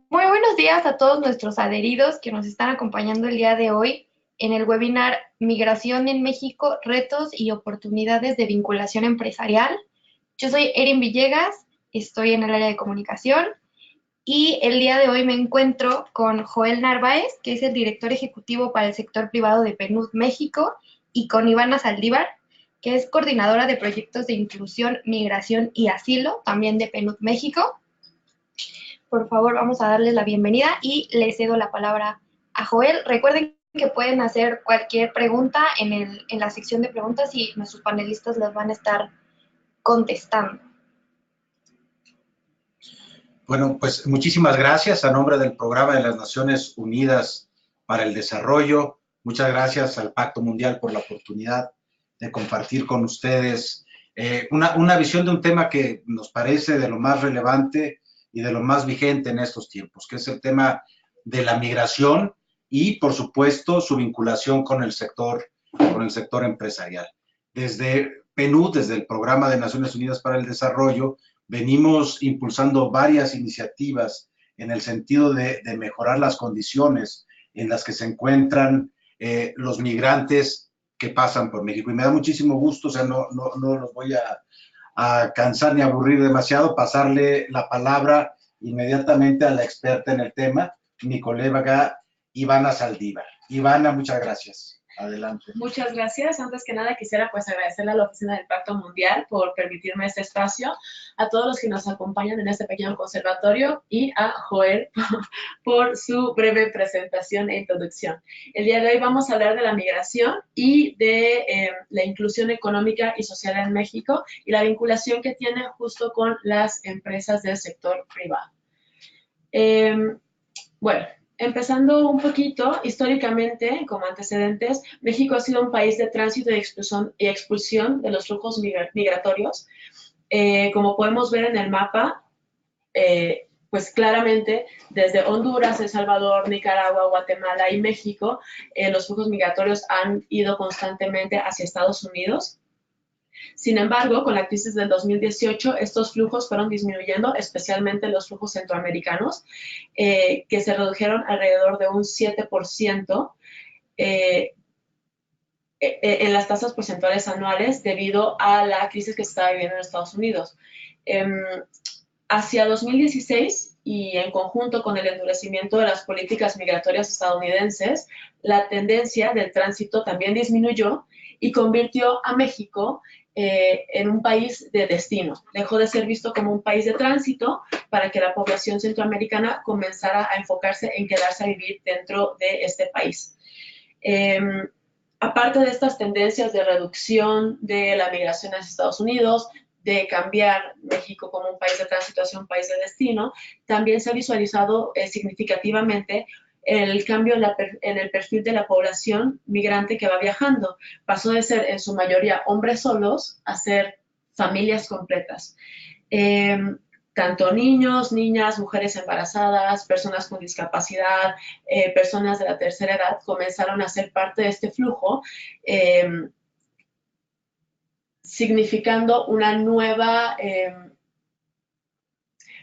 Muy buenos días a todos nuestros adheridos que nos están acompañando el día de hoy en el webinar Migración en México, retos y oportunidades de vinculación empresarial. Yo soy Erin Villegas, estoy en el área de comunicación y el día de hoy me encuentro con Joel Narváez, que es el director ejecutivo para el sector privado de PNUD México, y con Ivana Saldívar, que es coordinadora de proyectos de inclusión, migración y asilo, también de PNUD México. Por favor, vamos a darles la bienvenida y le cedo la palabra a Joel. Recuerden que pueden hacer cualquier pregunta en la sección de preguntas y nuestros panelistas las van a estar contestando. Bueno, pues muchísimas gracias a nombre del Programa de las Naciones Unidas para el Desarrollo. Muchas gracias al Pacto Mundial por la oportunidad de compartir con ustedes una visión de un tema que nos parece de lo más relevante y de lo más vigente en estos tiempos, que es el tema de la migración y, por supuesto, su vinculación con el sector empresarial. Desde PNUD, desde el Programa de Naciones Unidas para el Desarrollo, venimos impulsando varias iniciativas en el sentido de mejorar las condiciones en las que se encuentran los migrantes que pasan por México. Y me da muchísimo gusto, o sea, no los voy a cansar ni aburrir demasiado, pasarle la palabra inmediatamente a la experta en el tema, mi colega Ivana Saldívar. Ivana, muchas gracias. Adelante. Muchas gracias. Antes que nada quisiera pues agradecerle a la Oficina del Pacto Mundial por permitirme este espacio, a todos los que nos acompañan en este pequeño conservatorio y a Joel por su breve presentación e introducción. El día de hoy vamos a hablar de la migración y de la inclusión económica y social en México y la vinculación que tiene justo con las empresas del sector privado. Bueno, empezando un poquito, históricamente, como antecedentes, México ha sido un país de tránsito y expulsión de los flujos migratorios. Como podemos ver en el mapa, pues claramente desde Honduras, El Salvador, Nicaragua, Guatemala y México, los flujos migratorios han ido constantemente hacia Estados Unidos. Sin embargo, con la crisis del 2018, estos flujos fueron disminuyendo, especialmente los flujos centroamericanos, que se redujeron alrededor de un 7% en las tasas porcentuales anuales debido a la crisis que se estaba viviendo en Estados Unidos. Hacia 2016, y en conjunto con el endurecimiento de las políticas migratorias estadounidenses, la tendencia del tránsito también disminuyó y convirtió a México en un país de destino. Dejó de ser visto como un país de tránsito para que la población centroamericana comenzara a enfocarse en quedarse a vivir dentro de este país. Aparte de estas tendencias de reducción de la migración hacia Estados Unidos, de cambiar México como un país de tránsito hacia un país de destino, también se ha visualizado significativamente el cambio en el perfil de la población migrante que va viajando. Pasó de ser en su mayoría hombres solos a ser familias completas. Tanto niños, niñas, mujeres embarazadas, personas con discapacidad, personas de la tercera edad comenzaron a ser parte de este flujo, significando una nueva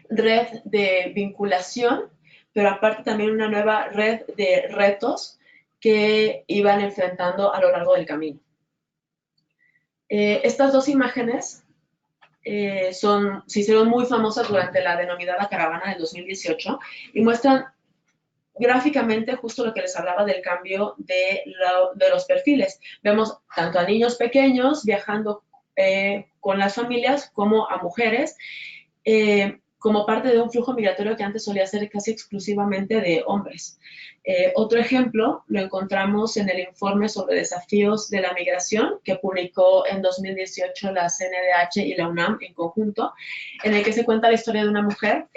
red de vinculación, pero aparte también una nueva red de retos que iban enfrentando a lo largo del camino. Estas dos imágenes se hicieron muy famosas durante la denominada caravana del 2018 y muestran gráficamente justo lo que les hablaba del cambio de los perfiles. Vemos tanto a niños pequeños viajando con las familias como a mujeres, como parte de un flujo migratorio que antes solía ser casi exclusivamente de hombres. Otro ejemplo lo encontramos en el informe sobre desafíos de la migración que publicó en 2018 la CNDH y la UNAM en conjunto, en el que se cuenta la historia de una mujer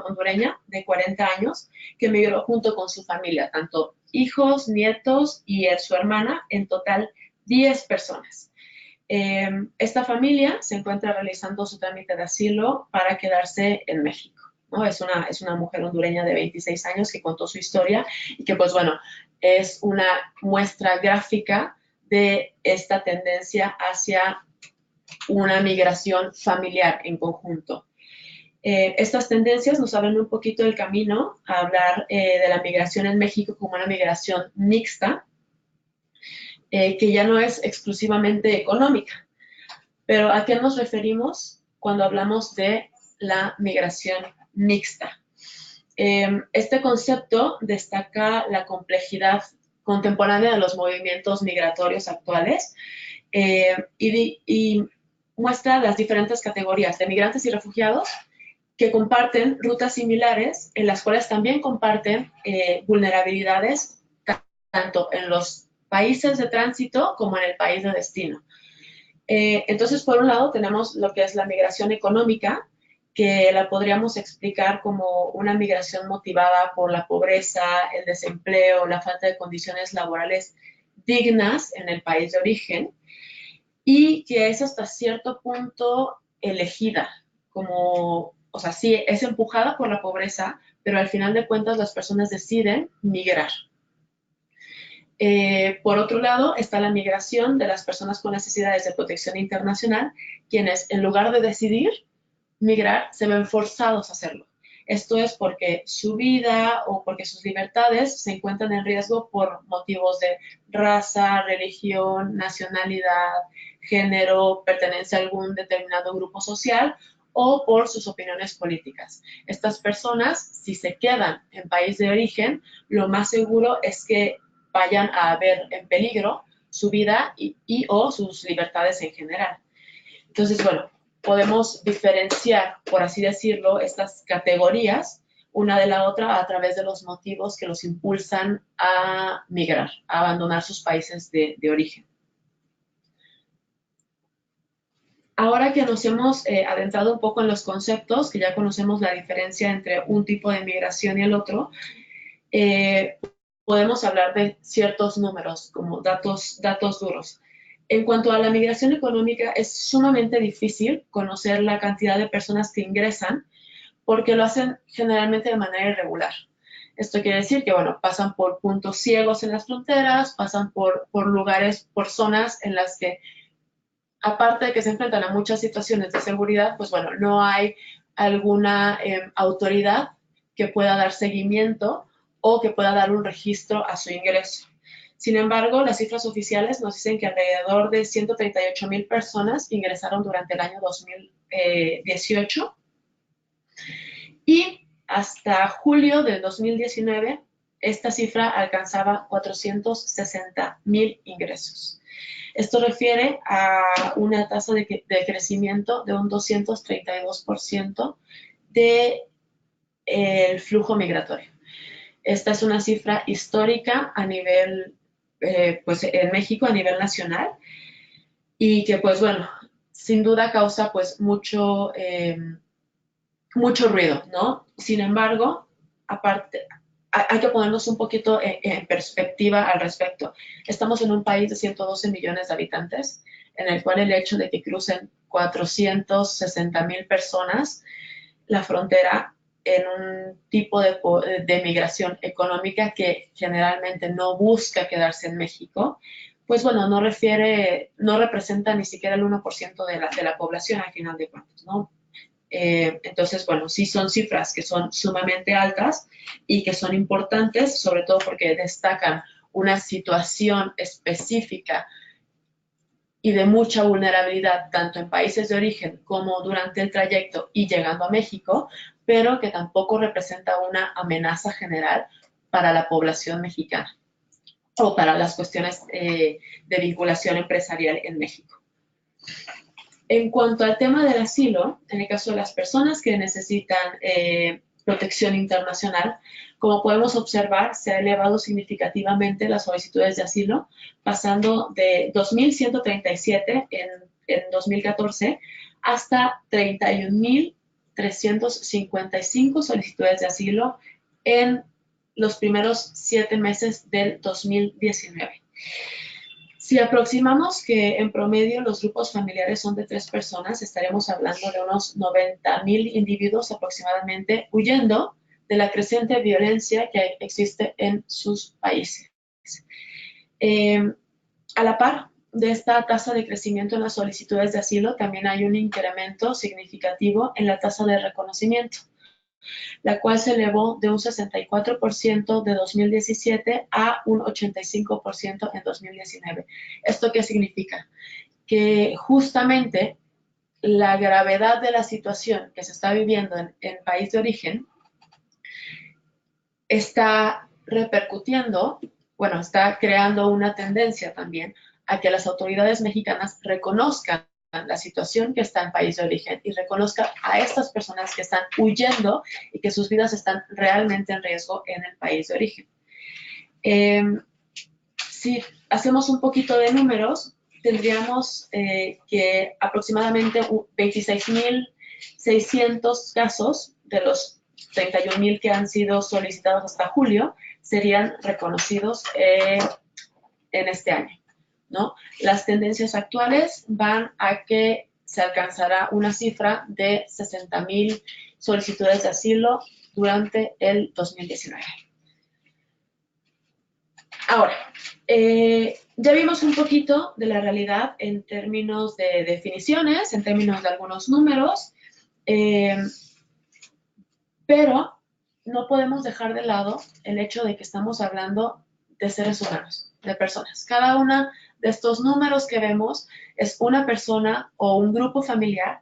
hondureña de 40 años que migró junto con su familia, tanto hijos, nietos y su hermana, en total 10 personas. Esta familia se encuentra realizando su trámite de asilo para quedarse en México, ¿no? Es una mujer hondureña de 26 años que contó su historia y que, pues bueno, es una muestra gráfica de esta tendencia hacia una migración familiar en conjunto. Estas tendencias nos abren un poquito el camino a hablar de la migración en México como una migración mixta, que ya no es exclusivamente económica. Pero ¿a qué nos referimos cuando hablamos de la migración mixta? Este concepto destaca la complejidad contemporánea de los movimientos migratorios actuales y muestra las diferentes categorías de migrantes y refugiados que comparten rutas similares, en las cuales también comparten vulnerabilidades tanto en los países de tránsito como en el país de destino. Entonces, por un lado, tenemos lo que es la migración económica, que la podríamos explicar como una migración motivada por la pobreza, el desempleo, la falta de condiciones laborales dignas en el país de origen, y que es hasta cierto punto elegida, como, o sea, sí, es empujada por la pobreza, pero al final de cuentas las personas deciden migrar. Por otro lado, está la migración de las personas con necesidades de protección internacional, quienes en lugar de decidir migrar, se ven forzados a hacerlo. Esto es porque su vida o porque sus libertades se encuentran en riesgo por motivos de raza, religión, nacionalidad, género, pertenencia a algún determinado grupo social o por sus opiniones políticas. Estas personas, si se quedan en país de origen, lo más seguro es que vayan a ver en peligro su vida y o sus libertades en general. Entonces, bueno, podemos diferenciar, por así decirlo, estas categorías una de la otra a través de los motivos que los impulsan a migrar, a abandonar sus países de origen. Ahora que nos hemos adentrado un poco en los conceptos, que ya conocemos la diferencia entre un tipo de migración y el otro, podemos hablar de ciertos números, como datos duros. En cuanto a la migración económica, es sumamente difícil conocer la cantidad de personas que ingresan porque lo hacen generalmente de manera irregular. Esto quiere decir que, bueno, pasan por puntos ciegos en las fronteras, pasan por lugares, por zonas en las que, aparte de que se enfrentan a muchas situaciones de seguridad, pues bueno, no hay alguna autoridad que pueda dar seguimiento o que pueda dar un registro a su ingreso. Sin embargo, las cifras oficiales nos dicen que alrededor de 138,000 personas ingresaron durante el año 2018 y hasta julio del 2019 esta cifra alcanzaba 460,000 ingresos. Esto refiere a una tasa de crecimiento de un 232% del flujo migratorio. Esta es una cifra histórica a nivel pues en México a nivel nacional y que pues bueno, sin duda causa pues mucho ruido, ¿no? Sin embargo, aparte, hay que ponernos un poquito en perspectiva al respecto. Estamos en un país de 112 millones de habitantes, en el cual el hecho de que crucen 460,000 personas la frontera en un tipo de migración económica que generalmente no busca quedarse en México, pues bueno, no representa ni siquiera el 1% de la población al final de cuentas, ¿no? Entonces, bueno, sí son cifras que son sumamente altas y que son importantes, sobre todo porque destacan una situación específica y de mucha vulnerabilidad, tanto en países de origen como durante el trayecto y llegando a México, pero que tampoco representa una amenaza general para la población mexicana o para las cuestiones de vinculación empresarial en México. En cuanto al tema del asilo, en el caso de las personas que necesitan protección internacional, como podemos observar, se ha elevado significativamente las solicitudes de asilo, pasando de 2,137 en 2014 hasta 31,355 solicitudes de asilo en los primeros 7 meses del 2019. Si aproximamos que en promedio los grupos familiares son de 3 personas, estaremos hablando de unos 90,000 individuos aproximadamente huyendo de la creciente violencia que existe en sus países. A la par, de esta tasa de crecimiento en las solicitudes de asilo, también hay un incremento significativo en la tasa de reconocimiento, la cual se elevó de un 64% de 2017 a un 85% en 2019. ¿Esto qué significa? Que justamente la gravedad de la situación que se está viviendo en el país de origen está repercutiendo, bueno, está creando una tendencia también a que las autoridades mexicanas reconozcan la situación que está en el país de origen y reconozcan a estas personas que están huyendo y que sus vidas están realmente en riesgo en el país de origen. Si hacemos un poquito de números, tendríamos que aproximadamente 26.600 casos de los 31.000 que han sido solicitados hasta julio serían reconocidos en este año, ¿no? Las tendencias actuales van a que se alcanzará una cifra de 60.000 solicitudes de asilo durante el 2019. Ahora, ya vimos un poquito de la realidad en términos de definiciones, en términos de algunos números, pero no podemos dejar de lado el hecho de que estamos hablando de seres humanos, de personas. Cada uno de estos números que vemos es una persona o un grupo familiar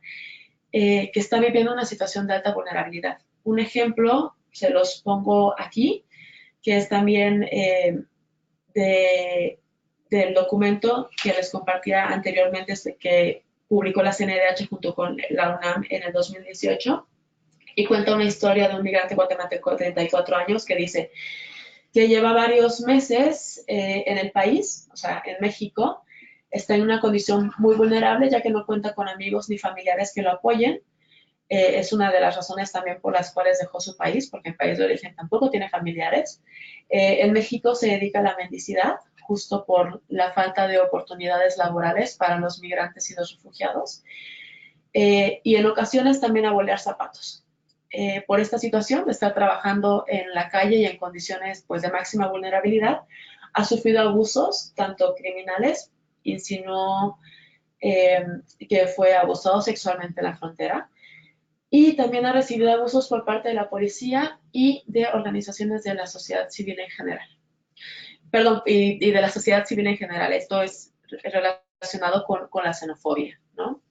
que está viviendo una situación de alta vulnerabilidad. Un ejemplo, se los pongo aquí, que es también del documento que les compartía anteriormente, que publicó la CNDH junto con la UNAM en el 2018, y cuenta una historia de un migrante guatemalteco de 34 años que dice que lleva varios meses en el país, o sea, en México, está en una condición muy vulnerable ya que no cuenta con amigos ni familiares que lo apoyen. Es una de las razones también por las cuales dejó su país, porque el país de origen tampoco tiene familiares. En México se dedica a la mendicidad, justo por la falta de oportunidades laborales para los migrantes y los refugiados. Y en ocasiones también a bolear zapatos. Por esta situación de estar trabajando en la calle y en condiciones pues, de máxima vulnerabilidad, ha sufrido abusos, tanto criminales, insinuó que fue abusado sexualmente en la frontera, y también ha recibido abusos por parte de la policía y de organizaciones de la sociedad civil en general. Perdón, y de la sociedad civil en general. Esto es relacionado con la xenofobia, ¿no?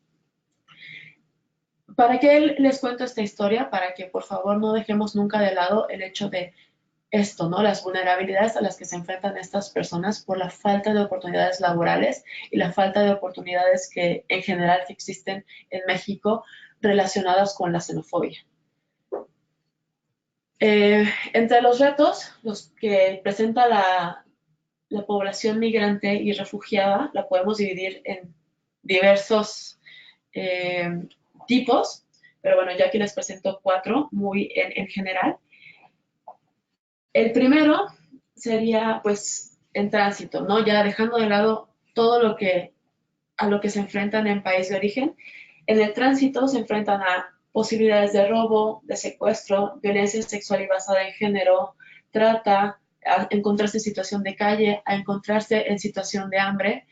¿Para qué les cuento esta historia? Para que, por favor, no dejemos nunca de lado el hecho de esto, ¿no? Las vulnerabilidades a las que se enfrentan estas personas por la falta de oportunidades laborales y la falta de oportunidades que, en general, que existen en México relacionadas con la xenofobia. Entre los retos, los que presenta la población migrante y refugiada, la podemos dividir en diversos tipos, pero bueno, ya aquí les presento 4 muy en general. El primero sería, pues, en tránsito, ¿no? Ya dejando de lado todo lo que a lo que se enfrentan en país de origen. En el tránsito se enfrentan a posibilidades de robo, de secuestro, violencia sexual y basada en género, trata, a encontrarse en situación de calle, a encontrarse en situación de hambre.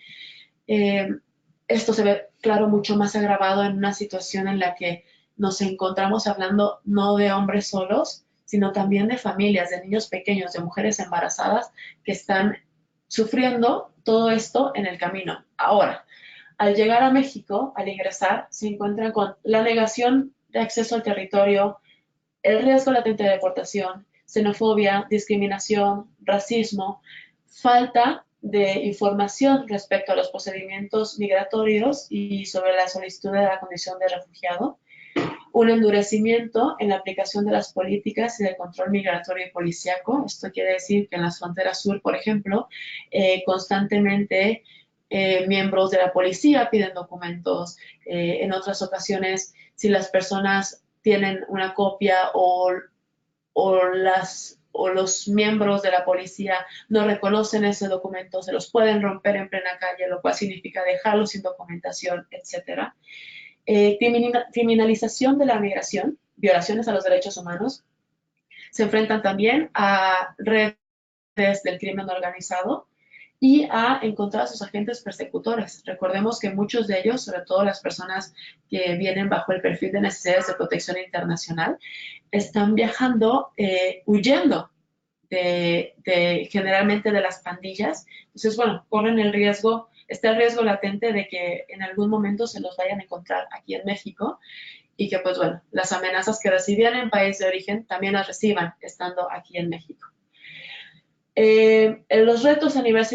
Esto se ve, claro, mucho más agravado en una situación en la que nos encontramos hablando no de hombres solos, sino también de familias, de niños pequeños, de mujeres embarazadas que están sufriendo todo esto en el camino. Ahora, al llegar a México, al ingresar, se encuentran con la negación de acceso al territorio, el riesgo latente de deportación, xenofobia, discriminación, racismo, falta de información respecto a los procedimientos migratorios y sobre la solicitud de la condición de refugiado, un endurecimiento en la aplicación de las políticas y del control migratorio y policíaco. Esto quiere decir que en las fronteras sur, por ejemplo, constantemente miembros de la policía piden documentos. En otras ocasiones, si las personas tienen una copia o los miembros de la policía no reconocen ese documento, se los pueden romper en plena calle, lo cual significa dejarlos sin documentación, etc. Criminalización de la migración, violaciones a los derechos humanos. Se enfrentan también a redes del crimen organizado, y a encontrar a sus agentes persecutores. Recordemos que muchos de ellos, sobre todo las personas que vienen bajo el perfil de necesidades de protección internacional, están viajando huyendo generalmente de las pandillas. Entonces, bueno, corren el riesgo, está el riesgo latente de que en algún momento se los vayan a encontrar aquí en México y que, pues bueno, las amenazas que recibían en país de origen también las reciban estando aquí en México. Los retos a nivel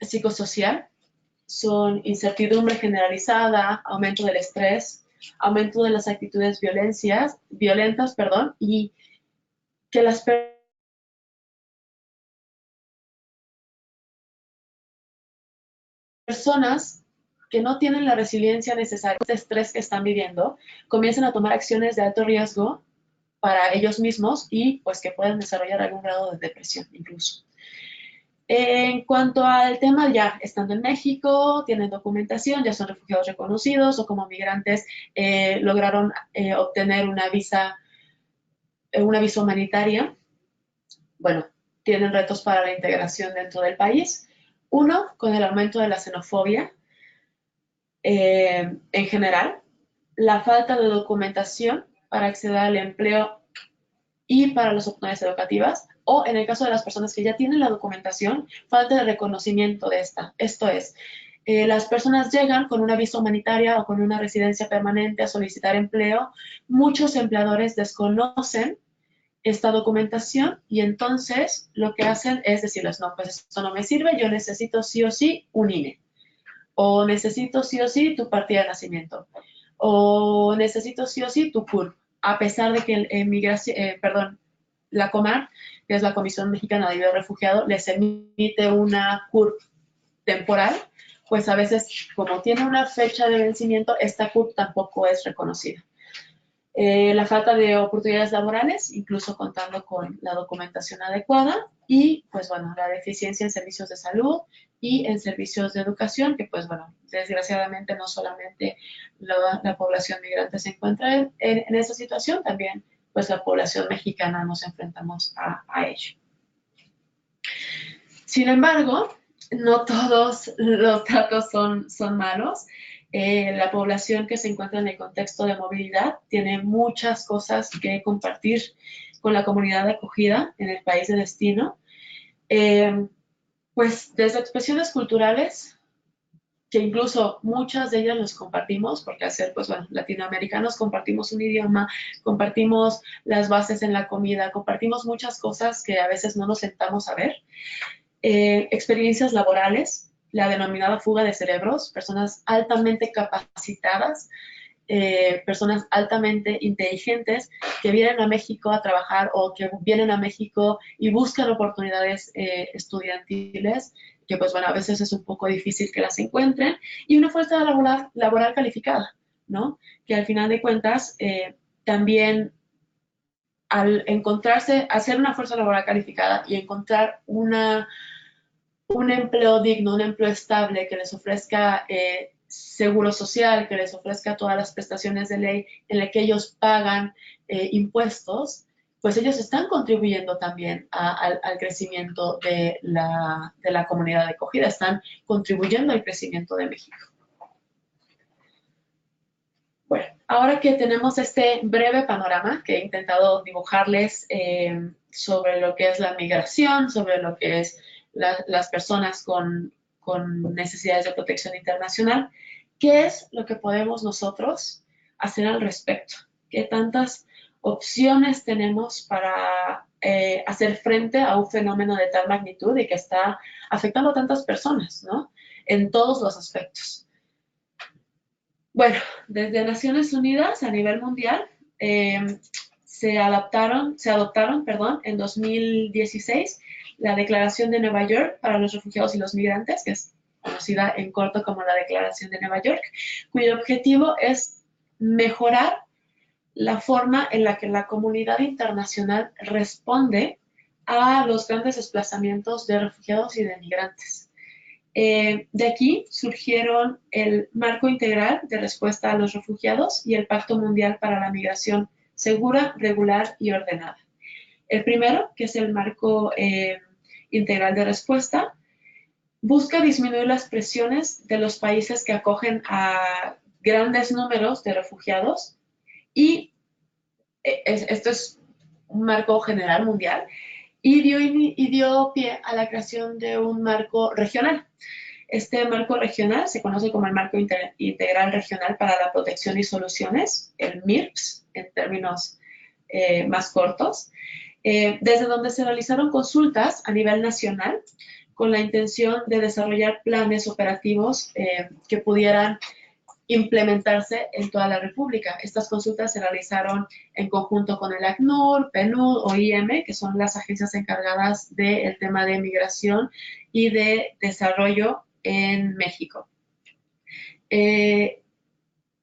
psicosocial son incertidumbre generalizada, aumento del estrés, aumento de las actitudes violentas, y que las personas que no tienen la resiliencia necesaria, este estrés que están viviendo, comienzan a tomar acciones de alto riesgo para ellos mismos y pues que pueden desarrollar algún grado de depresión incluso. En cuanto al tema, ya estando en México, tienen documentación, ya son refugiados reconocidos o como migrantes lograron obtener una visa humanitaria. Bueno, tienen retos para la integración dentro del país. Uno, con el aumento de la xenofobia en general, la falta de documentación para acceder al empleo y para las oportunidades educativas, o en el caso de las personas que ya tienen la documentación, falta de reconocimiento de esta. Esto es, las personas llegan con una visa humanitaria o con una residencia permanente a solicitar empleo, muchos empleadores desconocen esta documentación y entonces lo que hacen es decirles, no, pues esto no me sirve, yo necesito sí o sí un INE, o necesito sí o sí tu partida de nacimiento, o necesito sí o sí tu CURP, a pesar de que la COMAR, que es la Comisión Mexicana de Ayuda al Refugiado, les emite una CURP temporal, pues a veces, como tiene una fecha de vencimiento, esta CURP tampoco es reconocida. La falta de oportunidades laborales, incluso contando con la documentación adecuada, y pues bueno, la deficiencia en servicios de salud y en servicios de educación, que pues bueno, desgraciadamente no solamente la población migrante se encuentra en esa situación, también pues la población mexicana nos enfrentamos a ello. Sin embargo, no todos los datos son malos. La población que se encuentra en el contexto de movilidad tiene muchas cosas que compartir con la comunidad de acogida en el país de destino. Pues desde expresiones culturales, que incluso muchas de ellas las compartimos, porque al ser, pues bueno, latinoamericanos compartimos un idioma, compartimos las bases en la comida, compartimos muchas cosas que a veces no nos sentamos a ver. Experiencias laborales, la denominada fuga de cerebros, personas altamente capacitadas, personas altamente inteligentes que vienen a México a trabajar o que vienen a México y buscan oportunidades estudiantiles, que pues bueno, a veces es un poco difícil que las encuentren, y una fuerza laboral calificada, ¿no? Que al final de cuentas también al encontrarse, hacer una fuerza laboral calificada y encontrar un empleo digno, un empleo estable que les ofrezca seguro social, que les ofrezca todas las prestaciones de ley en la que ellos pagan impuestos, pues ellos están contribuyendo también al crecimiento de la comunidad de acogida, están contribuyendo al crecimiento de México. Bueno, ahora que tenemos este breve panorama que he intentado dibujarles sobre lo que es la migración, sobre lo que es las personas con necesidades de protección internacional, ¿qué es lo que podemos nosotros hacer al respecto? ¿Qué tantas opciones tenemos para hacer frente a un fenómeno de tal magnitud y que está afectando a tantas personas, ¿no? En todos los aspectos. Bueno, desde Naciones Unidas a nivel mundial se adoptaron, en 2016 la Declaración de Nueva York para los Refugiados y los Migrantes, que es conocida en corto como la Declaración de Nueva York, cuyo objetivo es mejorar la forma en la que la comunidad internacional responde a los grandes desplazamientos de refugiados y de migrantes. De aquí surgieron el Marco Integral de Respuesta a los Refugiados y el Pacto Mundial para la Migración Segura, Regular y Ordenada. El primero, que es el Marco Integral de Respuesta, busca disminuir las presiones de los países que acogen a grandes números de refugiados y esto es un marco general mundial y dio pie a la creación de un marco regional. Este marco regional se conoce como el Marco Integral Regional para la Protección y Soluciones, el MIRPS, en términos más cortos, desde donde se realizaron consultas a nivel nacional con la intención de desarrollar planes operativos que pudieran implementarse en toda la República. Estas consultas se realizaron en conjunto con el ACNUR, PNUD o IM, que son las agencias encargadas del tema de migración y de desarrollo en México.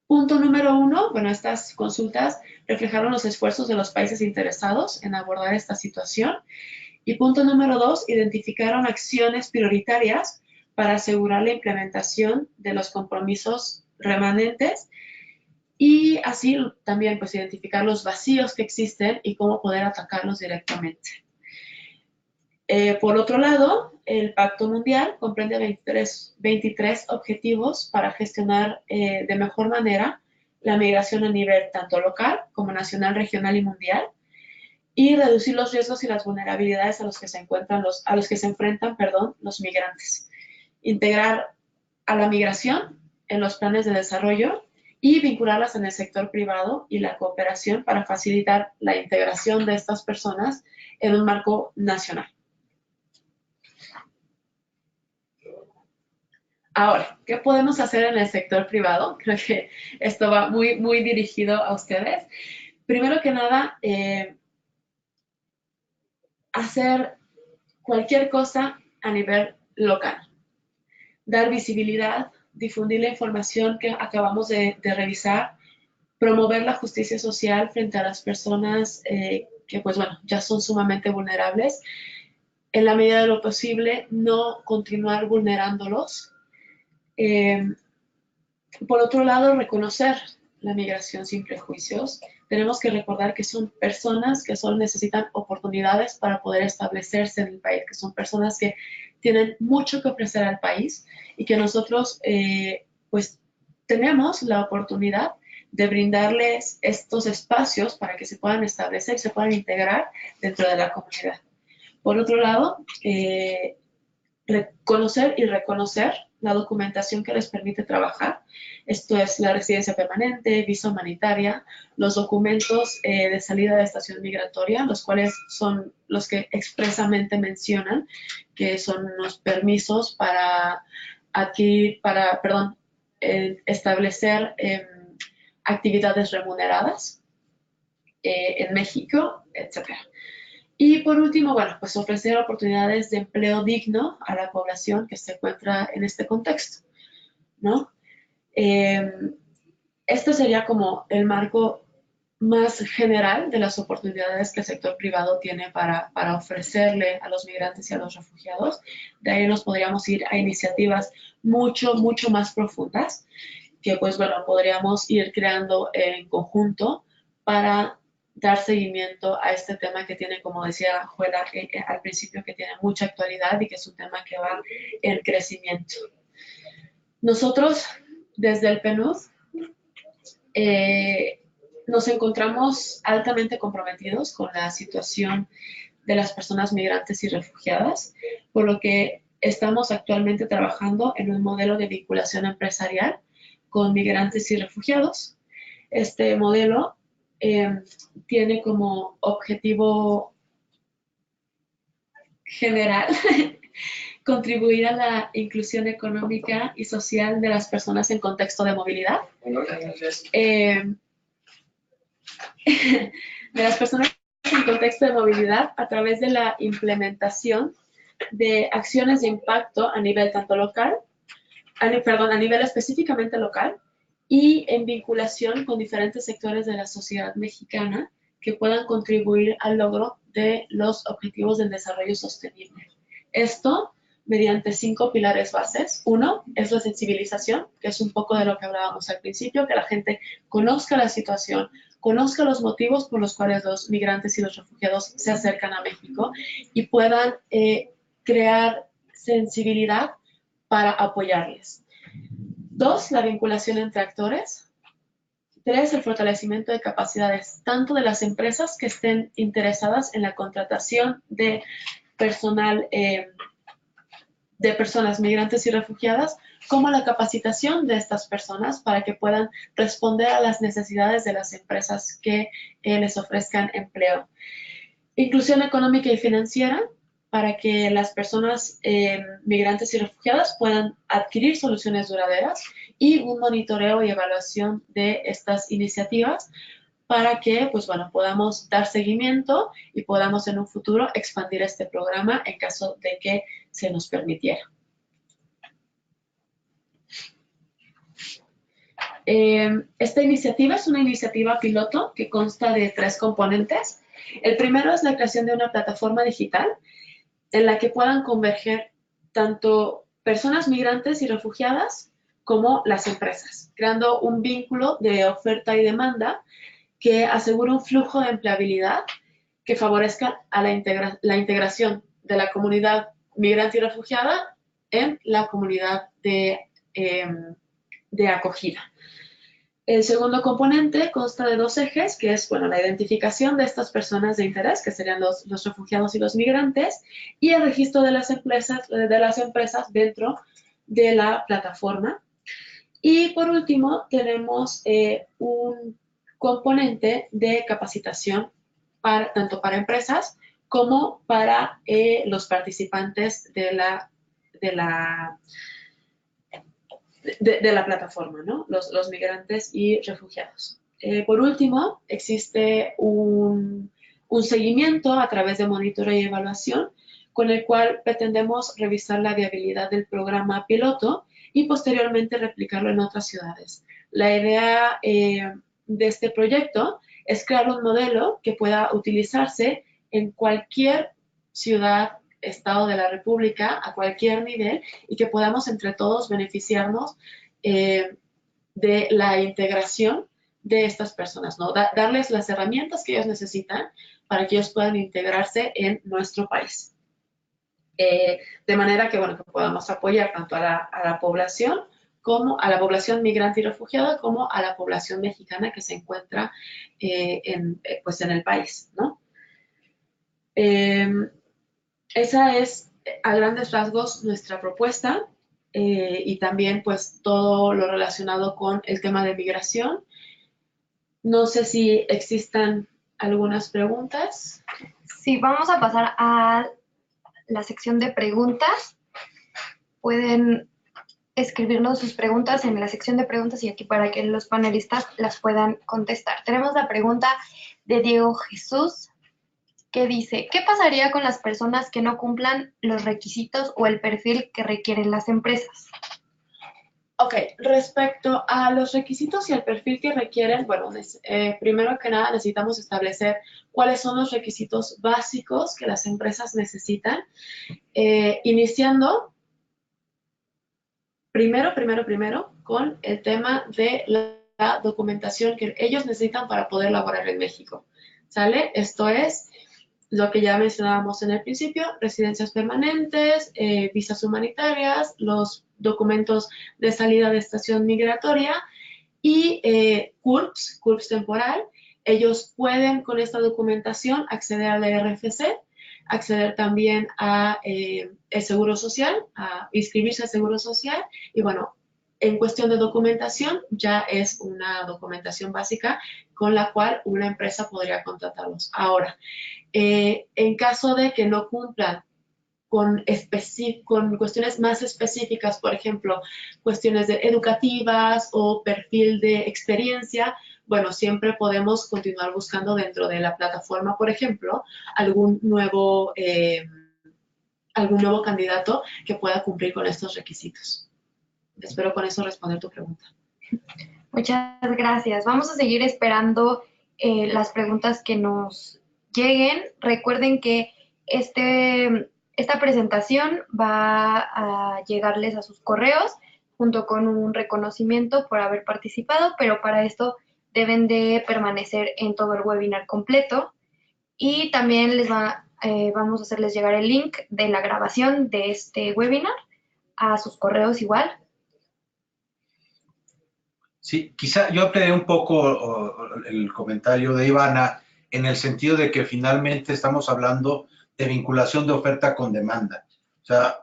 Punto número 1, bueno, estas consultas reflejaron los esfuerzos de los países interesados en abordar esta situación. Y punto número 2, identificaron acciones prioritarias para asegurar la implementación de los compromisos remanentes y así también pues identificar los vacíos que existen y cómo poder atacarlos directamente. Por otro lado, el Pacto Mundial comprende 23 objetivos para gestionar de mejor manera la migración a nivel tanto local como nacional, regional y mundial, y reducir los riesgos y las vulnerabilidades a los que se enfrentan los migrantes. Integrar a la migración en los planes de desarrollo y vincularlas en el sector privado y la cooperación para facilitar la integración de estas personas en un marco nacional. Ahora, ¿qué podemos hacer en el sector privado? Creo que esto va muy dirigido a ustedes. Primero que nada, hacer cualquier cosa a nivel local. Dar visibilidad, difundir la información que acabamos de revisar, promover la justicia social frente a las personas que, pues bueno, ya son sumamente vulnerables. En la medida de lo posible, no continuar vulnerándolos. Por otro lado, reconocer la migración sin prejuicios. Tenemos que recordar que son personas que solo necesitan oportunidades para poder establecerse en el país, que son personas que tienen mucho que ofrecer al país y que nosotros pues tenemos la oportunidad de brindarles estos espacios para que se puedan establecer y se puedan integrar dentro de la comunidad. Por otro lado, reconocer y reconocer la documentación que les permite trabajar. Esto es la residencia permanente, visa humanitaria, los documentos de salida de estación migratoria, los cuales son los que expresamente mencionan que son unos permisos para establecer actividades remuneradas en México, etc. Y por último, bueno, pues ofrecer oportunidades de empleo digno a la población que se encuentra en este contexto, ¿no? Este sería como el marco más general de las oportunidades que el sector privado tiene para ofrecerle a los migrantes y a los refugiados. De ahí nos podríamos ir a iniciativas mucho más profundas que, pues bueno, podríamos ir creando en conjunto para dar seguimiento a este tema que tiene, como decía Juela al principio, que tiene mucha actualidad y que es un tema que va en crecimiento. Nosotros, desde el PNUD, nos encontramos altamente comprometidos con la situación de las personas migrantes y refugiadas, por lo que estamos actualmente trabajando en un modelo de vinculación empresarial con migrantes y refugiados. Este modelo tiene como objetivo general contribuir a la inclusión económica y social de las personas en contexto de movilidad. De las personas en contexto de movilidad a través de la implementación de acciones de impacto a nivel tanto local, a nivel específicamente local, y en vinculación con diferentes sectores de la sociedad mexicana que puedan contribuir al logro de los objetivos del desarrollo sostenible. Esto mediante 5 pilares bases. 1 es la sensibilización, que es un poco de lo que hablábamos al principio, que la gente conozca la situación, conozca los motivos por los cuales los migrantes y los refugiados se acercan a México y puedan crear sensibilidad para apoyarles. 2, la vinculación entre actores. 3, el fortalecimiento de capacidades tanto de las empresas que estén interesadas en la contratación de personal, de personas migrantes y refugiadas, como la capacitación de estas personas para que puedan responder a las necesidades de las empresas que les ofrezcan empleo. Inclusión económica y financiera para que las personas migrantes y refugiadas puedan adquirir soluciones duraderas, y un monitoreo y evaluación de estas iniciativas para que, pues bueno, podamos dar seguimiento y podamos en un futuro expandir este programa en caso de que se nos permitiera. Esta iniciativa es una iniciativa piloto que consta de 3 componentes. El primero es la creación de una plataforma digital en la que puedan converger tanto personas migrantes y refugiadas como las empresas, creando un vínculo de oferta y demanda que asegure un flujo de empleabilidad que favorezca a la integración de la comunidad migrante y refugiada en la comunidad de acogida. El segundo componente consta de 2 ejes, que es, bueno, la identificación de estas personas de interés, que serían los refugiados y los migrantes, y el registro de las empresas dentro de la plataforma. Y por último, tenemos un componente de capacitación tanto para empresas como para los participantes de la plataforma, ¿no? Los migrantes y refugiados. Por último, existe un seguimiento a través de monitoreo y evaluación con el cual pretendemos revisar la viabilidad del programa piloto y posteriormente replicarlo en otras ciudades. La idea de este proyecto es crear un modelo que pueda utilizarse en cualquier ciudad, estado de la República, a cualquier nivel, y que podamos entre todos beneficiarnos de la integración de estas personas, ¿no? Darles las herramientas que ellos necesitan para que ellos puedan integrarse en nuestro país. De manera que, bueno, que podamos apoyar tanto a la población como a la población migrante y refugiada, como a la población mexicana que se encuentra pues en el país, ¿no? Esa es, a grandes rasgos, nuestra propuesta y también, pues, todo lo relacionado con el tema de migración. No sé si existan algunas preguntas. Sí, vamos a pasar a la sección de preguntas. Pueden escribirnos sus preguntas en la sección de preguntas y aquí para que los panelistas las puedan contestar. Tenemos la pregunta de Diego Jesús, que dice, ¿qué pasaría con las personas que no cumplan los requisitos o el perfil que requieren las empresas? Ok, respecto a los requisitos y el perfil que requieren, bueno, primero que nada necesitamos establecer cuáles son los requisitos básicos que las empresas necesitan, iniciando primero con el tema de la documentación que ellos necesitan para poder laborar en México, ¿sale? Esto es lo que ya mencionábamos en el principio, residencias permanentes, visas humanitarias, los documentos de salida de estación migratoria y CURPS temporal. Ellos pueden con esta documentación acceder al RFC, acceder también a el Seguro Social, a inscribirse al Seguro Social y bueno, en cuestión de documentación ya es una documentación básica con la cual una empresa podría contratarlos. Ahora, en caso de que no cumplan con cuestiones más específicas, por ejemplo, cuestiones educativas o perfil de experiencia, bueno, siempre podemos continuar buscando dentro de la plataforma, por ejemplo, algún nuevo candidato que pueda cumplir con estos requisitos. Espero con eso responder tu pregunta. Muchas gracias. Vamos a seguir esperando las preguntas que nos lleguen. Recuerden que esta presentación va a llegarles a sus correos junto con un reconocimiento por haber participado, pero para esto deben de permanecer en todo el webinar completo y también vamos a hacerles llegar el link de la grabación de este webinar a sus correos igual. Sí, quizá yo ampliaré un poco el comentario de Ivana en el sentido de que finalmente estamos hablando de vinculación de oferta con demanda. O sea,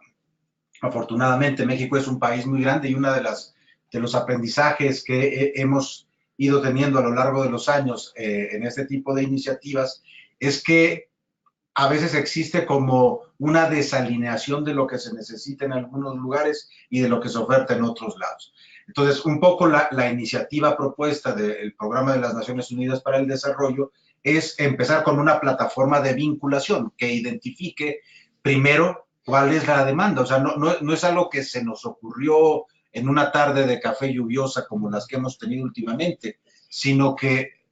afortunadamente México es un país muy grande y una de los aprendizajes que hemos ido teniendo a lo largo de los años en este tipo de iniciativas es que a veces existe como una desalineación de lo que se necesita en algunos lugares y de lo que se oferta en otros lados. Entonces, un poco la iniciativa propuesta del Programa de las Naciones Unidas para el Desarrollo es empezar con una plataforma de vinculación que identifique primero cuál es la demanda. O sea, no es algo que se nos ocurrió en una tarde de café lluviosa como las que hemos tenido últimamente, sino que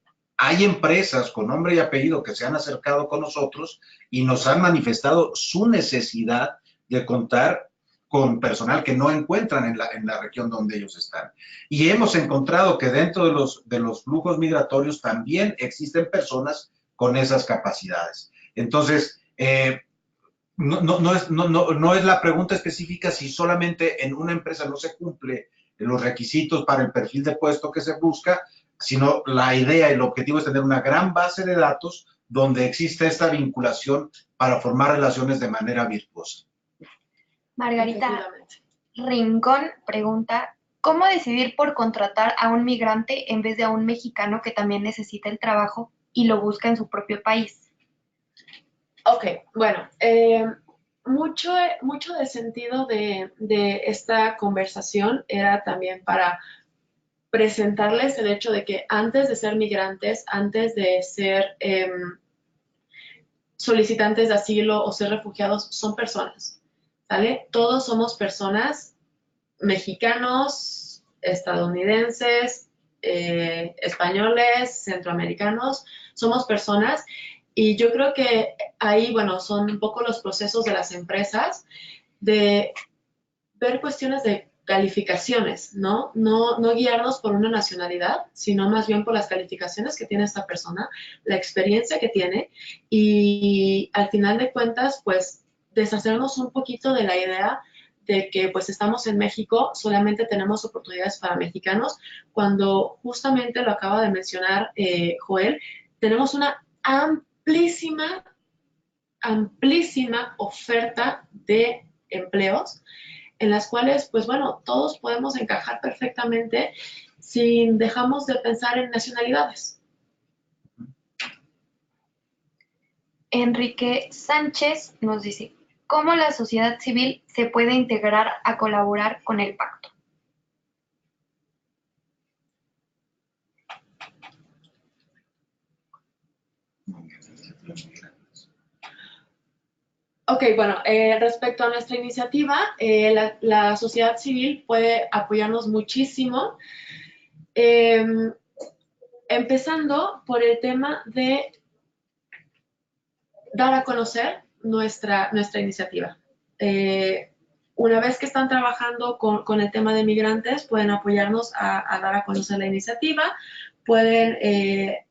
hay empresas con nombre y apellido que se han acercado con nosotros y nos han manifestado su necesidad de contar con personal que no encuentran en la región donde ellos están. Y hemos encontrado que dentro de los flujos migratorios también existen personas con esas capacidades. Entonces, no es la pregunta específica si solamente en una empresa no se cumple los requisitos para el perfil de puesto que se busca, sino la idea, el objetivo es tener una gran base de datos donde existe esta vinculación para formar relaciones de manera virtuosa. Margarita Rincón pregunta, ¿cómo decidir por contratar a un migrante en vez de a un mexicano que también necesita el trabajo y lo busca en su propio país? Ok, bueno, mucho del sentido de esta conversación era también para presentarles el hecho de que antes de ser migrantes, antes de ser solicitantes de asilo o ser refugiados, son personas, ¿vale? Todos somos personas, mexicanos, estadounidenses, españoles, centroamericanos, somos personas. Y yo creo que ahí, bueno, son un poco los procesos de las empresas de ver cuestiones de calificaciones, ¿no? No guiarnos por una nacionalidad, sino más bien por las calificaciones que tiene esta persona, la experiencia que tiene y al final de cuentas, pues, deshacernos un poquito de la idea de que pues estamos en México, solamente tenemos oportunidades para mexicanos, cuando justamente lo acaba de mencionar Joel, tenemos una amplísima oferta de empleos en las cuales, pues bueno, todos podemos encajar perfectamente sin dejamos de pensar en nacionalidades. Enrique Sánchez nos dice, ¿cómo la sociedad civil se puede integrar a colaborar con el pacto? Ok, bueno, respecto a nuestra iniciativa, la sociedad civil puede apoyarnos muchísimo, empezando por el tema de dar a conocer nuestra iniciativa. Una vez que están trabajando con el tema de migrantes, pueden apoyarnos a dar a conocer la iniciativa, pueden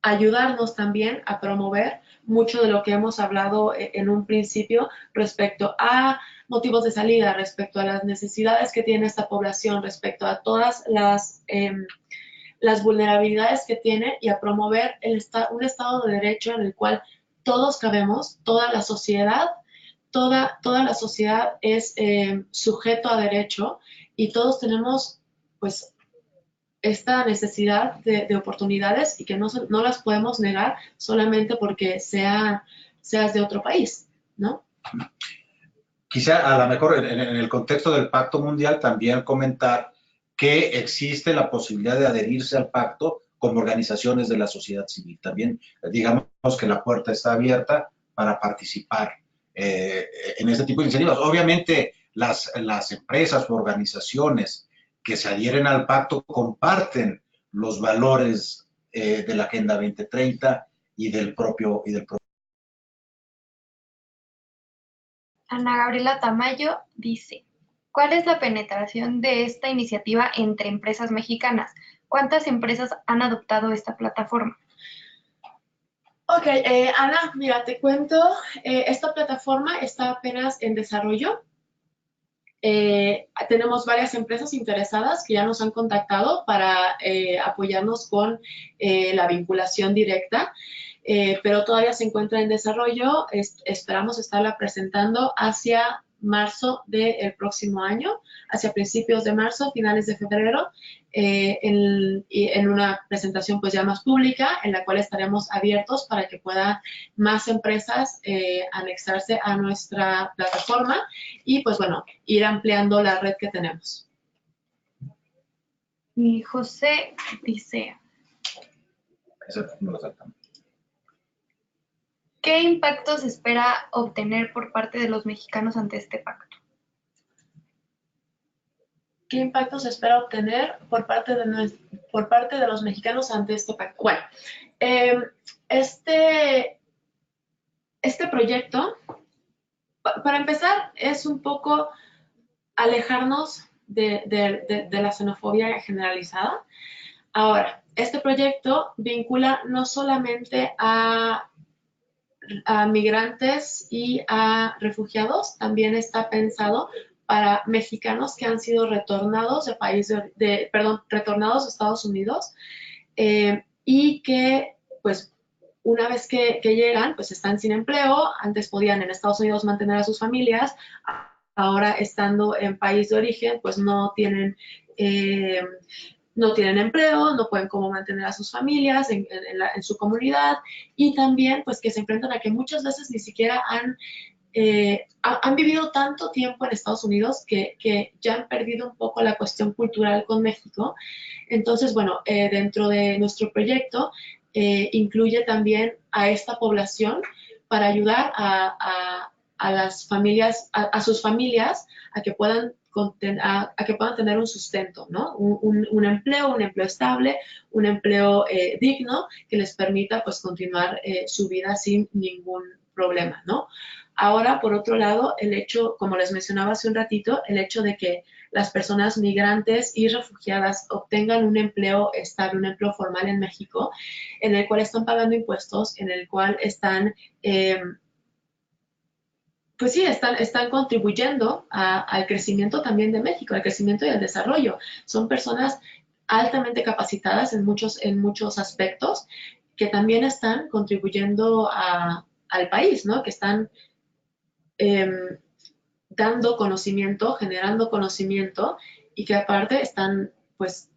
ayudarnos también a promover mucho de lo que hemos hablado en un principio respecto a motivos de salida, respecto a las necesidades que tiene esta población, respecto a todas las vulnerabilidades que tiene y a promover un Estado de Derecho en el cual todos cabemos, toda la sociedad es sujeto a derecho y todos tenemos pues esta necesidad de oportunidades y que no las podemos negar solamente porque seas de otro país, ¿no? Quizá a lo mejor en el contexto del Pacto Mundial también comentar que existe la posibilidad de adherirse al pacto como organizaciones de la sociedad civil. También digamos que la puerta está abierta para participar en este tipo de iniciativas. Obviamente las empresas o organizaciones que se adhieren al pacto comparten los valores de la Agenda 2030 y del propio. Ana Gabriela Tamayo dice, ¿cuál es la penetración de esta iniciativa entre empresas mexicanas? ¿Cuántas empresas han adoptado esta plataforma? Ok, Ana, mira, te cuento, esta plataforma está apenas en desarrollo. Tenemos varias empresas interesadas que ya nos han contactado para apoyarnos con la vinculación directa, pero todavía se encuentra en desarrollo. Esperamos estarla presentando hacia marzo del próximo año, hacia principios de marzo, finales de febrero, en una presentación pues ya más pública, en la cual estaremos abiertos para que puedan más empresas anexarse a nuestra plataforma y pues bueno, ir ampliando la red que tenemos. Y José dice, Eso no lo saltamos. ¿qué impacto se espera obtener por parte de los mexicanos ante este pacto? ¿Qué impacto se espera obtener por parte de los mexicanos ante este pacto? Bueno, este proyecto, para empezar, es un poco alejarnos de la xenofobia generalizada. Ahora, este proyecto vincula no solamente a migrantes y a refugiados, también está pensado para mexicanos que han sido retornados retornados a Estados Unidos y que, pues, una vez que llegan, pues están sin empleo. Antes podían en Estados Unidos mantener a sus familias, ahora estando en país de origen, pues no tienen empleo, no pueden cómo mantener a sus familias en su comunidad, y también pues que se enfrentan a que muchas veces ni siquiera han vivido tanto tiempo en Estados Unidos que ya han perdido un poco la cuestión cultural con México. Entonces, bueno, dentro de nuestro proyecto incluye también a esta población para ayudar a las familias, a sus familias, a que puedan tener un sustento, ¿no? Un empleo estable, un empleo digno que les permita pues continuar su vida sin ningún problema, ¿no? Ahora, por otro lado, el hecho, como les mencionaba hace un ratito, el hecho de que las personas migrantes y refugiadas obtengan un empleo estable, un empleo formal en México, en el cual están pagando impuestos, en el cual están pues sí, están contribuyendo al crecimiento también de México, al crecimiento y al desarrollo. Son personas altamente capacitadas en muchos aspectos que también están contribuyendo al país, ¿no? Que están dando conocimiento, generando conocimiento, y que aparte están pues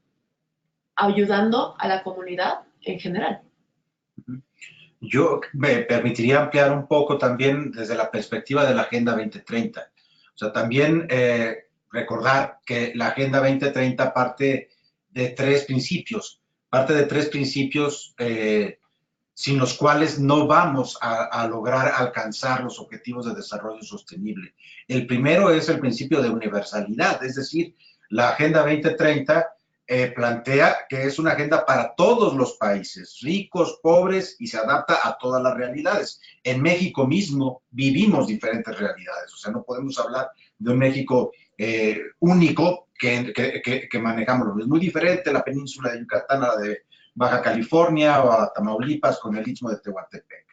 ayudando a la comunidad en general. Yo me permitiría ampliar un poco también desde la perspectiva de la Agenda 2030. O sea, también recordar que la Agenda 2030 parte de tres principios. Parte de tres principios sin los cuales no vamos a lograr alcanzar los objetivos de desarrollo sostenible. El primero es el principio de universalidad, es decir, la Agenda 2030 plantea que es una agenda para todos los países, ricos, pobres, y se adapta a todas las realidades. En México mismo vivimos diferentes realidades, o sea, no podemos hablar de un México único que manejamos. Es muy diferente la península de Yucatán a la de Baja California o a Tamaulipas con el Istmo de Tehuantepec.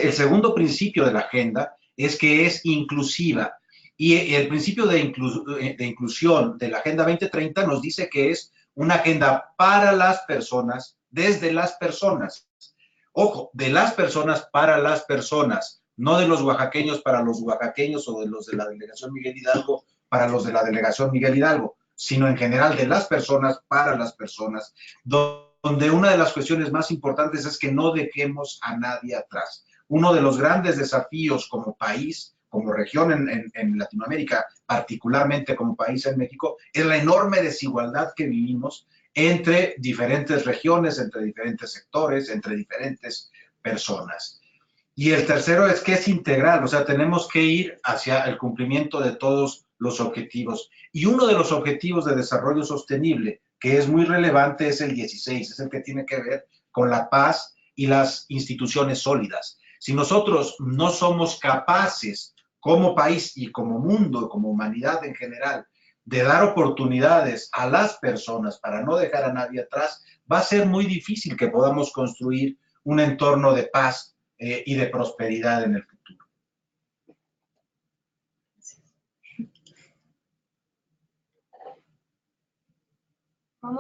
El segundo principio de la agenda es que es inclusiva, y el principio de inclusión de la Agenda 2030 nos dice que es una agenda para las personas, desde las personas. Ojo, de las personas para las personas, no de los oaxaqueños para los oaxaqueños o de los de la delegación Miguel Hidalgo para los de la delegación Miguel Hidalgo, sino en general de las personas para las personas, donde una de las cuestiones más importantes es que no dejemos a nadie atrás. Uno de los grandes desafíos como país, como región en Latinoamérica, particularmente como país en México, es la enorme desigualdad que vivimos entre diferentes regiones, entre diferentes sectores, entre diferentes personas. Y el tercero es que es integral, o sea, tenemos que ir hacia el cumplimiento de todos los objetivos. Y uno de los objetivos de desarrollo sostenible, que es muy relevante, es el 16, es el que tiene que ver con la paz y las instituciones sólidas. Si nosotros no somos capaces como país y como mundo, como humanidad en general, de dar oportunidades a las personas para no dejar a nadie atrás, va a ser muy difícil que podamos construir un entorno de paz y de prosperidad en el futuro.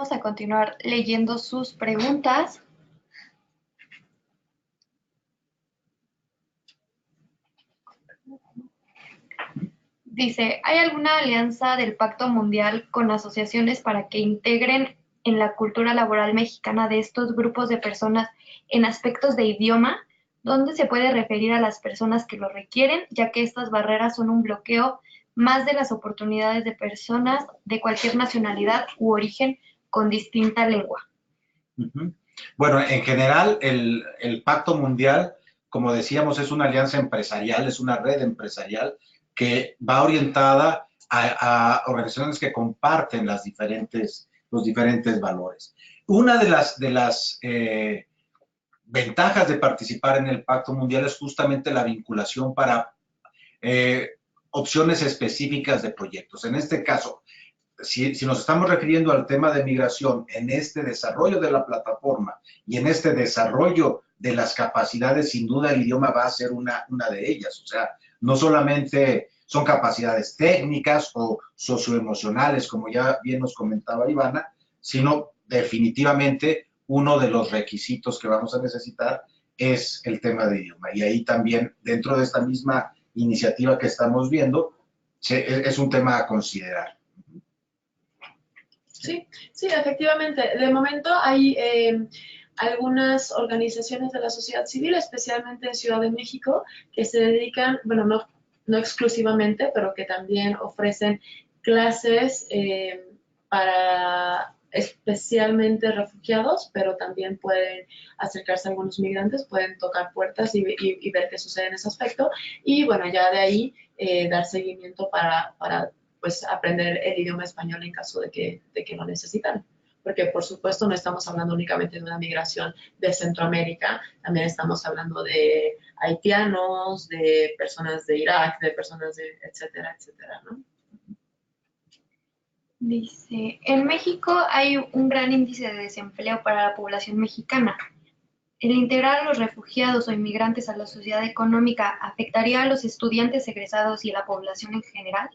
Vamos a continuar leyendo sus preguntas. Dice, ¿hay alguna alianza del Pacto Mundial con asociaciones para que integren en la cultura laboral mexicana de estos grupos de personas en aspectos de idioma? ¿Dónde se puede referir a las personas que lo requieren, ya que estas barreras son un bloqueo más de las oportunidades de personas de cualquier nacionalidad u origen con distinta lengua? Ujú. Bueno, en general, el Pacto Mundial, como decíamos, es una alianza empresarial, es una red empresarial que va orientada a organizaciones que comparten los diferentes valores. Una de las ventajas de participar en el Pacto Mundial es justamente la vinculación para eh, opciones específicas de proyectos. En este caso, si nos estamos refiriendo al tema de migración, en este desarrollo de la plataforma y en este desarrollo de las capacidades, sin duda el idioma va a ser una de ellas. O sea, no solamente son capacidades técnicas o socioemocionales, como ya bien nos comentaba Ivana, sino definitivamente uno de los requisitos que vamos a necesitar es el tema de idioma. Y ahí también, dentro de esta misma iniciativa que estamos viendo, es un tema a considerar. Sí, sí, efectivamente. De momento hay algunas organizaciones de la sociedad civil, especialmente en Ciudad de México, que se dedican, bueno, no exclusivamente, pero que también ofrecen clases para especialmente refugiados, pero también pueden acercarse a algunos migrantes, pueden tocar puertas y ver qué sucede en ese aspecto. Y bueno, ya de ahí dar seguimiento para pues aprender el idioma español en caso de que lo necesitan. Porque por supuesto no estamos hablando únicamente de una migración de Centroamérica, también estamos hablando de haitianos, de personas de Irak, de personas de etcétera, etcétera, ¿no? Dice, en México hay un gran índice de desempleo para la población mexicana. ¿El integrar a los refugiados o inmigrantes a la sociedad económica afectaría a los estudiantes egresados y a la población en general?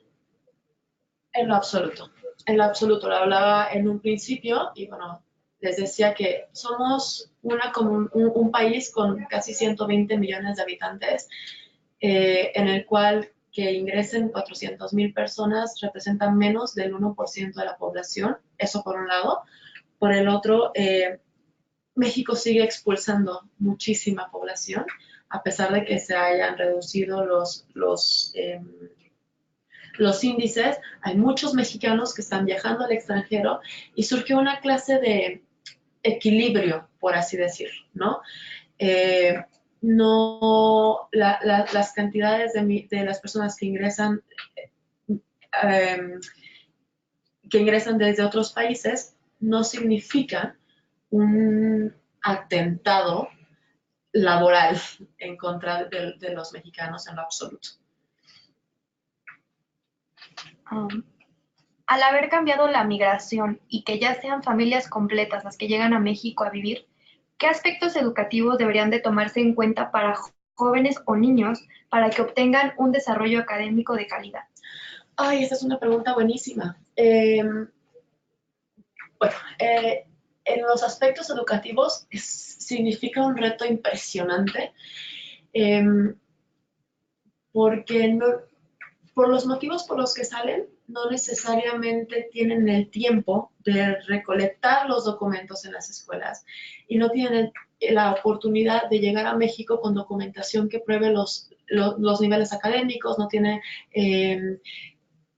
En lo absoluto. En lo absoluto. Lo hablaba en un principio y bueno, les decía que somos un país con casi 120 millones de habitantes, en el cual que ingresen 400,000 personas representa menos del 1% de la población. Eso por un lado. Por el otro, México sigue expulsando muchísima población, a pesar de que se hayan reducido los índices. Hay muchos mexicanos que están viajando al extranjero y surgió una clase de equilibrio, por así decirlo, ¿no? Las cantidades de las personas eh, que ingresan desde otros países no significan un atentado laboral en contra de los mexicanos en lo absoluto. Al haber cambiado la migración y que ya sean familias completas las que llegan a México a vivir, ¿qué aspectos educativos deberían de tomarse en cuenta para jóvenes o niños para que obtengan un desarrollo académico de calidad? Ay, esta es una pregunta buenísima. Bueno, en los aspectos educativos significa un reto impresionante, porque por los motivos por los que salen, no necesariamente tienen el tiempo de recolectar los documentos en las escuelas y no tienen la oportunidad de llegar a México con documentación que pruebe los niveles académicos, no tiene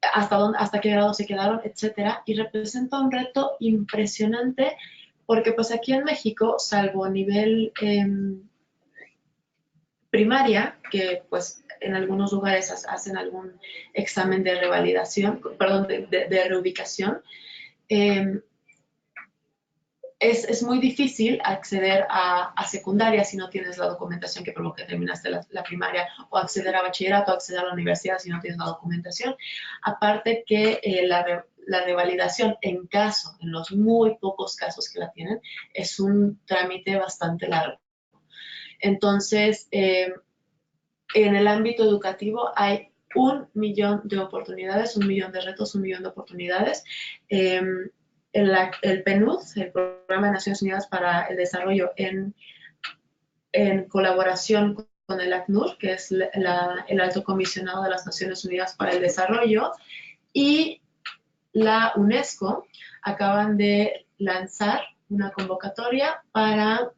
hasta qué grado se quedaron, etcétera, y representa un reto impresionante porque pues aquí en México, salvo a nivel primaria, que pues en algunos lugares hacen algún examen de revalidación, perdón, de reubicación, es muy difícil acceder a secundaria si no tienes la documentación que provoca que terminaste la primaria, o acceder a bachillerato, o acceder a la universidad si no tienes la documentación. Aparte que la revalidación, en los muy pocos casos que la tienen, es un trámite bastante largo. Entonces, en el ámbito educativo hay 1 millón de oportunidades, 1 millón de retos, 1 millón de oportunidades. el PNUD, el Programa de Naciones Unidas para el Desarrollo, en colaboración con el ACNUR, que es el Alto Comisionado de las Naciones Unidas para el Desarrollo, y la UNESCO, acaban de lanzar una convocatoria para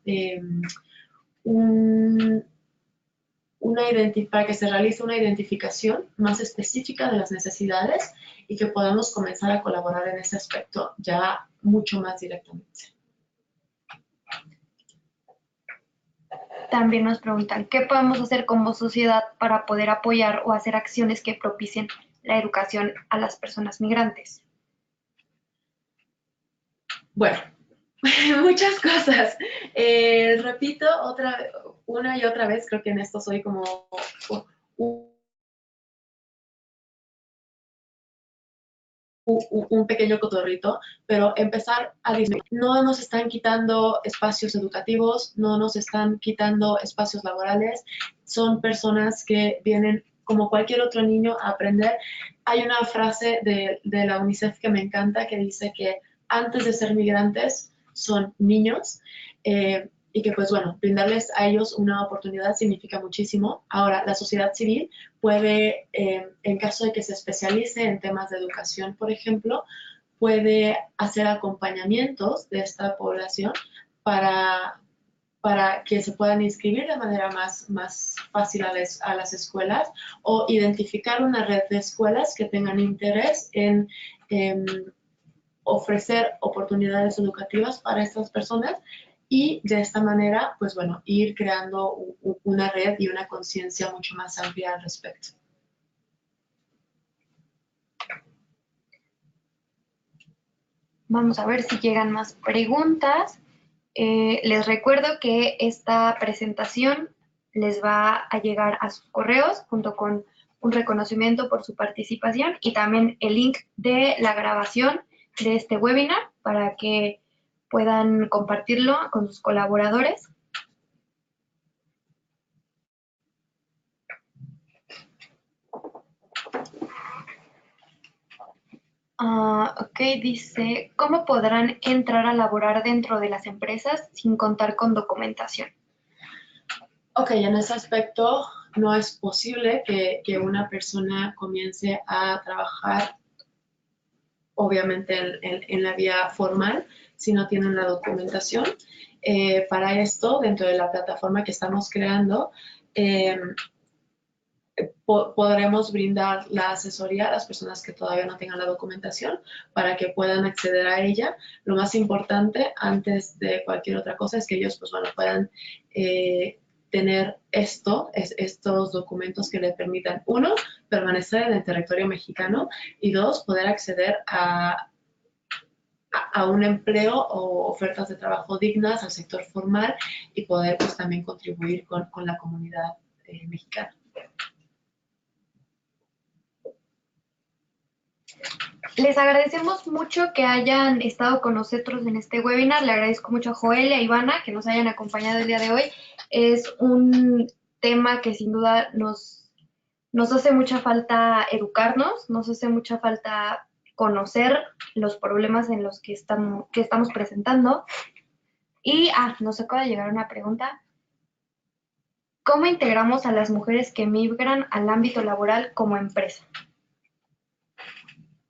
para que se realice una identificación más específica de las necesidades y que podamos comenzar a colaborar en ese aspecto ya mucho más directamente. También nos preguntan, ¿qué podemos hacer como sociedad para poder apoyar o hacer acciones que propicien la educación a las personas migrantes? Bueno, muchas cosas. Repito una y otra vez, creo que en esto soy como un pequeño cotorrito, pero empezar a disminuir. No nos están quitando espacios educativos, no nos están quitando espacios laborales, son personas que vienen como cualquier otro niño a aprender. Hay una frase de la UNICEF que me encanta que dice que antes de ser migrantes son niños, y que pues bueno, brindarles a ellos una oportunidad significa muchísimo. Ahora, la sociedad civil puede, en caso de que se especialice en temas de educación, por ejemplo, puede hacer acompañamientos de esta población para que se puedan inscribir de manera más fácil a las escuelas, o identificar una red de escuelas que tengan interés en ofrecer oportunidades educativas para estas personas, y de esta manera, pues bueno, ir creando una red y una conciencia mucho más amplia al respecto. Vamos a ver si llegan más preguntas. Les recuerdo que esta presentación les va a llegar a sus correos junto con un reconocimiento por su participación y también el link de la grabación de este webinar para que puedan compartirlo con sus colaboradores. Ok, dice, ¿cómo podrán entrar a laborar dentro de las empresas sin contar con documentación? Ok, en ese aspecto no es posible que una persona comience a trabajar, obviamente, en la vía formal si no tienen la documentación. Para esto, dentro de la plataforma que estamos creando, podremos brindar la asesoría a las personas que todavía no tengan la documentación para que puedan acceder a ella. Lo más importante, antes de cualquier otra cosa, es que ellos pues, bueno, puedan tener estos documentos que le permitan, uno, permanecer en el territorio mexicano, y dos, poder acceder a un empleo o ofertas de trabajo dignas al sector formal y poder pues, también contribuir con la comunidad mexicana. Les agradecemos mucho que hayan estado con nosotros en este webinar. Le agradezco mucho a Joel y a Ivana que nos hayan acompañado el día de hoy. Es un tema que sin duda nos hace mucha falta educarnos, nos hace mucha falta conocer los problemas en los que estamos presentando. Y nos acaba de llegar una pregunta. ¿Cómo integramos a las mujeres que migran al ámbito laboral como empresa?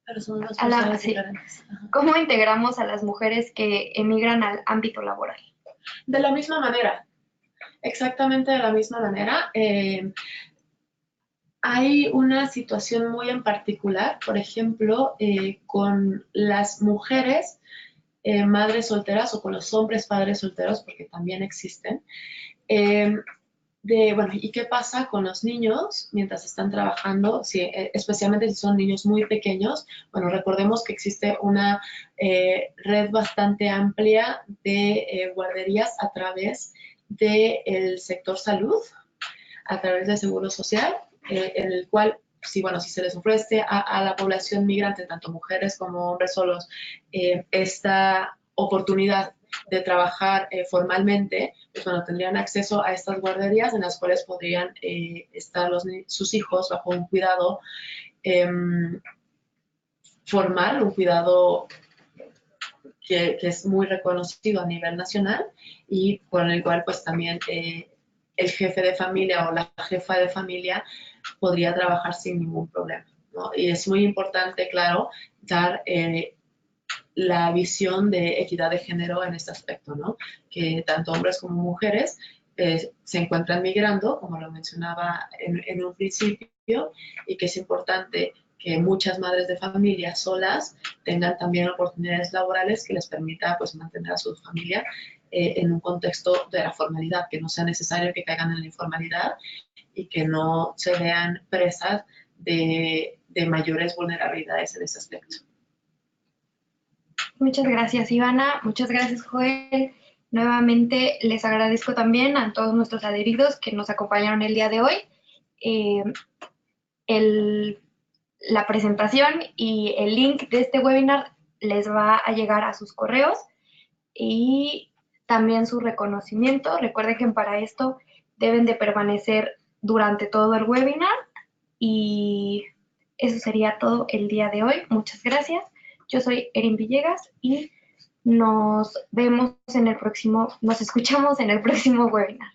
Pero son dos cosas diferentes. ¿Cómo integramos a las mujeres que emigran al ámbito laboral? De la misma manera, exactamente de la misma manera. Hay una situación muy en particular, por ejemplo, con las mujeres madres solteras o con los hombres padres solteros, porque también existen. Bueno, ¿y qué pasa con los niños mientras están trabajando? Especialmente si son niños muy pequeños. Bueno, recordemos que existe una red bastante amplia de guarderías a través del sector salud, a través del Seguro Social, en el cual, si se les ofrece a la población migrante, tanto mujeres como hombres solos, esta oportunidad de trabajar formalmente, pues bueno, tendrían acceso a estas guarderías en las cuales podrían estar sus hijos bajo un cuidado formal, un cuidado que es muy reconocido a nivel nacional y con el cual pues también el jefe de familia o la jefa de familia podría trabajar sin ningún problema, ¿no? Y es muy importante, claro, dar la visión de equidad de género en este aspecto, ¿no? Que tanto hombres como mujeres se encuentran migrando, como lo mencionaba en un principio, y que es importante que muchas madres de familia solas tengan también oportunidades laborales que les permita pues mantener a su familia en un contexto de la formalidad, que no sea necesario que caigan en la informalidad y que no se vean presas de mayores vulnerabilidades en ese aspecto. Muchas gracias, Ivana. Muchas gracias, Joel. Nuevamente les agradezco también a todos nuestros adheridos que nos acompañaron el día de hoy. Eh, la presentación y el link de este webinar les va a llegar a sus correos y también su reconocimiento. Recuerden que para esto deben de permanecer durante todo el webinar y eso sería todo el día de hoy. Muchas gracias. Yo soy Erin Villegas y nos escuchamos en el próximo webinar.